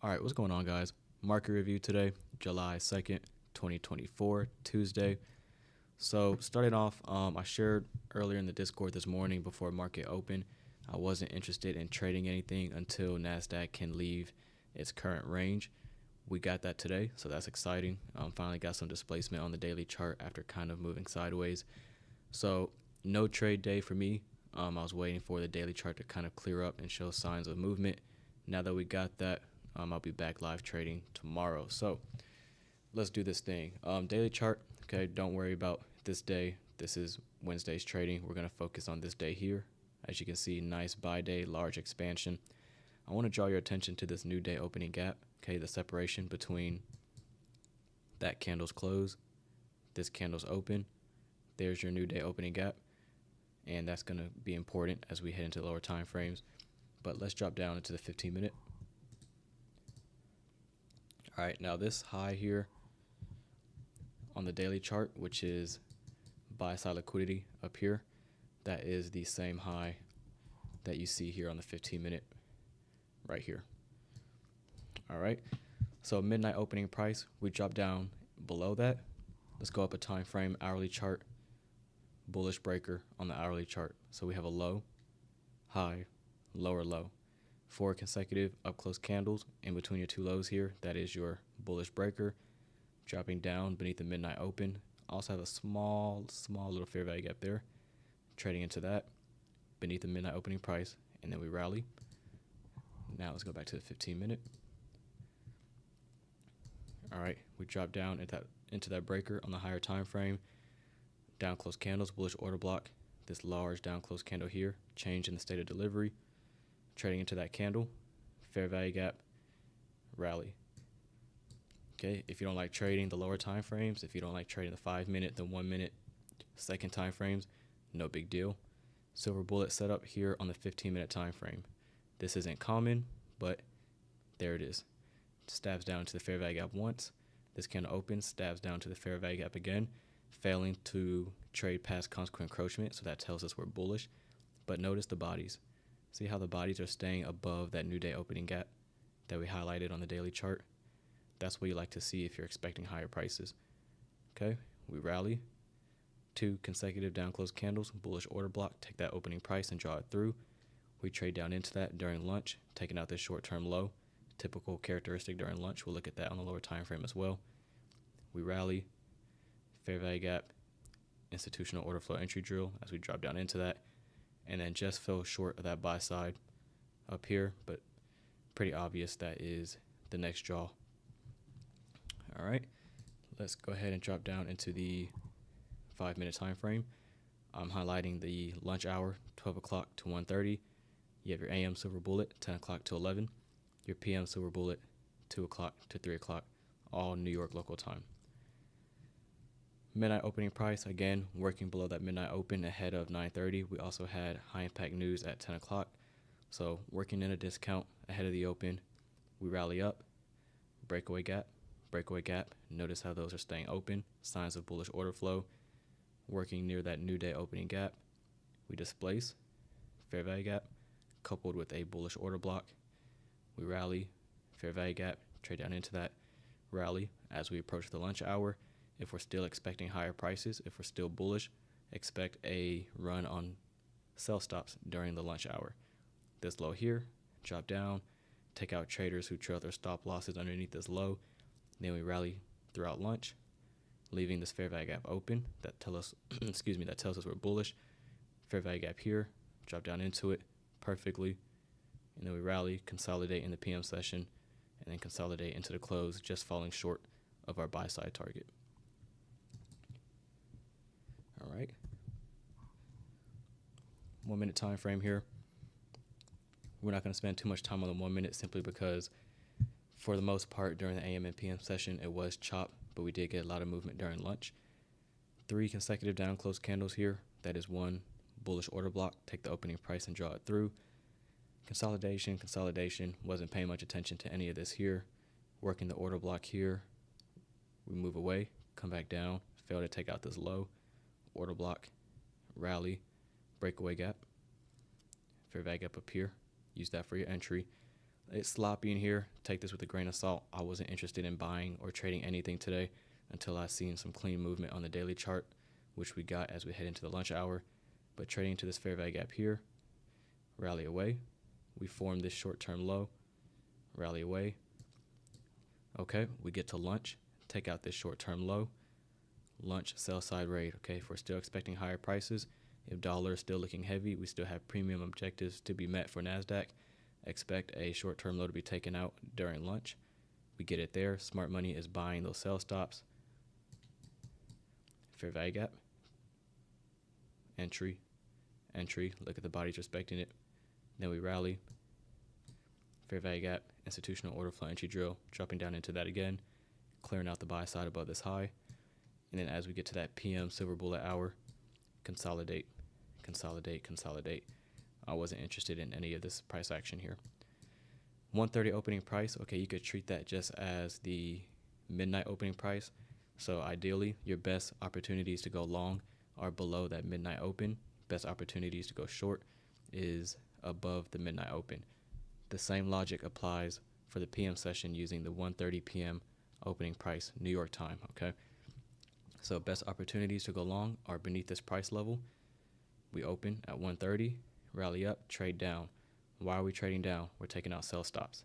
All right, what's going on, guys? Market review today, July 2nd, 2024, Tuesday. So, starting off, I shared earlier in the Discord this morning before market open, I wasn't interested in trading anything until Nasdaq can leave its current range. We got that today, so that's exciting. Finally got some displacement on the daily chart after kind of moving sideways. So, no trade day for me. I was waiting for the daily chart to kind of clear up and show signs of movement. Now that we got that, I'll be back live trading tomorrow. So let's do this thing. Daily chart. Okay, don't worry about this day. This is Wednesday's trading. We're going to focus on this day here. As you can see, nice buy day, large expansion. I want to draw your attention to this new day opening gap. Okay, the separation between that candle's close, this candle's open. There's your new day opening gap. And that's going to be important as we head into lower time frames. But let's drop down into the 15-minute. All right, now this high here on the daily chart, which is buy side liquidity up here, that is the same high that you see here on the 15-minute right here. All right, so midnight opening price, we drop down below that. Let's go up a time frame, hourly chart, bullish breaker on the hourly chart. So we have a low, high, lower low. 4 consecutive up close candles in between your two lows here. That is your bullish breaker. Dropping down beneath the midnight open. Also have a small little fair value gap there. Trading into that beneath the midnight opening price, and then we rally. Now let's go back to the 15-minute. All right, we drop down into that breaker on the higher time frame. Down close candles, bullish order block. This large down close candle here. Change in the state of delivery. Trading into that candle, fair value gap, rally. Okay, if you don't like trading the lower time frames, if you don't like trading the 5-minute, the 1-minute, second time frames, no big deal. Silver bullet setup here on the 15-minute time frame. This isn't common, but there it is. Stabs down to the fair value gap once. This candle opens, stabs down to the fair value gap again, failing to trade past consequent encroachment, so that tells us we're bullish. But notice the bodies. See how the bodies are staying above that new day opening gap that we highlighted on the daily chart? That's what you like to see if you're expecting higher prices. Okay, we rally. 2 consecutive down close candles, bullish order block, take that opening price and draw it through. We trade down into that during lunch, taking out this short-term low. Typical characteristic during lunch. We'll look at that on the lower time frame as well. We rally, fair value gap, institutional order flow entry drill as we drop down into that. And then just fell short of that buy side up here, but pretty obvious that is the next draw. All right, let's go ahead and drop down into the 5-minute time frame. I'm highlighting the lunch hour, 12 o'clock to 1:30. You have your AM silver bullet, 10 o'clock to 11. Your PM silver bullet, 2 o'clock to 3 o'clock, all New York local time. Midnight opening price, again, working below that midnight open ahead of 9:30. We also had high impact news at 10 o'clock. So working in a discount ahead of the open. We rally up, breakaway gap. Notice how those are staying open. Signs of bullish order flow. Working near that new day opening gap. We displace, fair value gap, coupled with a bullish order block. We rally, fair value gap, trade down into that, rally as we approach the lunch hour. If we're still expecting higher prices, if we're still bullish, expect a run on sell stops during the lunch hour. This low here, drop down, take out traders who trail their stop losses underneath this low. Then we rally throughout lunch, leaving this fair value gap open. That tells us, that tells us we're bullish. Fair value gap here, drop down into it perfectly, and then we rally, consolidate in the PM session, and then consolidate into the close, just falling short of our buy side target. All right. 1-minute time frame here. We're not going to spend too much time on the 1 minute simply because for the most part during the AM and PM session, it was chop, but we did get a lot of movement during lunch. 3 consecutive down close candles here. That is 1 bullish order block. Take the opening price and draw it through. Consolidation. Wasn't paying much attention to any of this here. Working the order block here. We move away, come back down, fail to take out this low. Order block, rally, breakaway gap, fair value gap up here. Use that for your entry. It's sloppy in here. Take this with a grain of salt. I wasn't interested in buying or trading anything today until I seen some clean movement on the daily chart, which we got as we head into the lunch hour. But trading into this fair value gap here, rally away. We form this short-term low, rally away. Okay, we get to lunch, take out this short-term low. Lunch, sell side raid. Okay, if we're still expecting higher prices, if dollar is still looking heavy, we still have premium objectives to be met for Nasdaq. Expect a short-term low to be taken out during lunch. We get it there. Smart money is buying those sell stops. Fair value gap. Entry. Look at the bodies respecting it. Then we rally. Fair value gap. Institutional order flow entry drill. Dropping down into that again. Clearing out the buy side above this high. And then as we get to that PM silver bullet hour, consolidate. I wasn't interested in any of this price action here. 130 opening price. Okay, you could treat that just as the midnight opening price. So ideally, your best opportunities to go long are below that midnight open. Best opportunities to go short is above the midnight open. The same logic applies for the PM session using the 1:30 p.m. opening price New York time, okay? So best opportunities to go long are beneath this price level. We open at 1:30, rally up, trade down. Why are we trading down? We're taking out sell stops.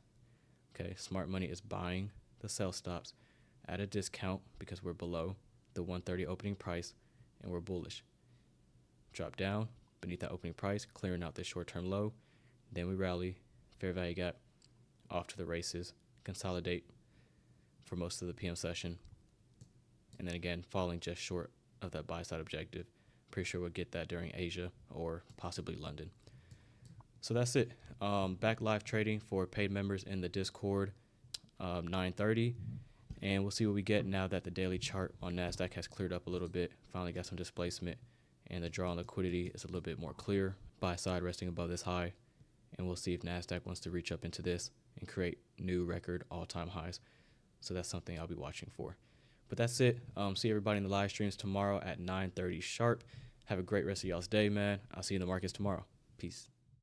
Okay, smart money is buying the sell stops at a discount because we're below the 1:30 opening price and we're bullish. Drop down beneath that opening price, clearing out this short-term low. Then we rally, fair value gap, off to the races, consolidate for most of the PM session. And then again, falling just short of that buy side objective. Pretty sure we'll get that during Asia or possibly London. So that's it. Back live trading for paid members in the Discord, 9:30. And we'll see what we get now that the daily chart on Nasdaq has cleared up a little bit. Finally got some displacement. And the draw on liquidity is a little bit more clear. Buy side resting above this high. And we'll see if Nasdaq wants to reach up into this and create new record all-time highs. So that's something I'll be watching for. But that's it. See everybody in the live streams tomorrow at 9:30 sharp. Have a great rest of y'all's day, man. I'll see you in the markets tomorrow. Peace.